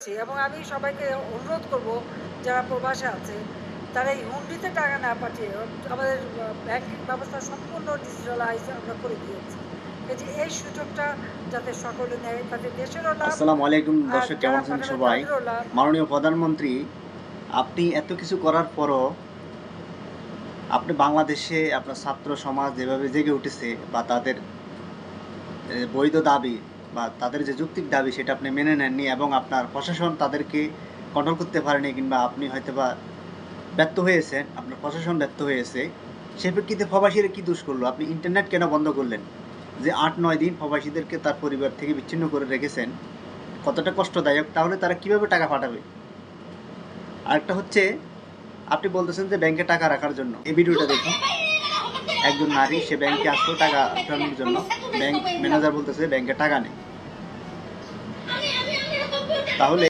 এবং আমি সবাইকে অনুরোধ করব যারা প্রবাসে আছে তারা এই হুন্ডিতে টাকা না পাঠিয়ে আমাদের ব্যাংকিং ব্যবস্থা সম্পূর্ণ ডিজিটালাইজ আমরা করে দিয়েছি। এই সুযোগটা যাতে সকলে নেয় তাতে দেশেরও লাভ। আসসালামু আলাইকুম আর দর্শক, কেমন যারা আছেন পাঠাবে সবাই? তাদেরও লাভ। মাননীয় প্রধানমন্ত্রী, আপনি এত কিছু করার পরও আপনি বাংলাদেশে আপনার ছাত্র সমাজ যেভাবে জেগে উঠেছে বা তাদের বৈধ দাবি বা তাদের যে যৌক্তিক দাবি সেটা আপনি মেনে নেননি এবং আপনার প্রশাসন তাদেরকে কন্ট্রোল করতে পারেনি, কিংবা আপনি হয়তোবা ব্যর্থ হয়েছেন, আপনার প্রশাসন ব্যর্থ হয়েছে। সেই প্রেক্ষিতে প্রবাসীরা কী দোষ করলো? আপনি ইন্টারনেট কেন বন্ধ করলেন? যে ৮-৯ দিন প্রবাসীদেরকে তার পরিবার থেকে বিচ্ছিন্ন করে রেখেছেন, কতটা কষ্টদায়ক। তাহলে তারা কিভাবে টাকা পাঠাবে? আরেকটা হচ্ছে, আপনি বলতেছেন যে ব্যাংকে টাকা রাখার জন্য। এই ভিডিওটা দেখুন, একজন নারী, সে ব্যাংকে আসলো টাকা উঠানোর জন্য। ব্যাংক ম্যানেজার বলতেছে ব্যাংকে টাকা নেই। তাহলে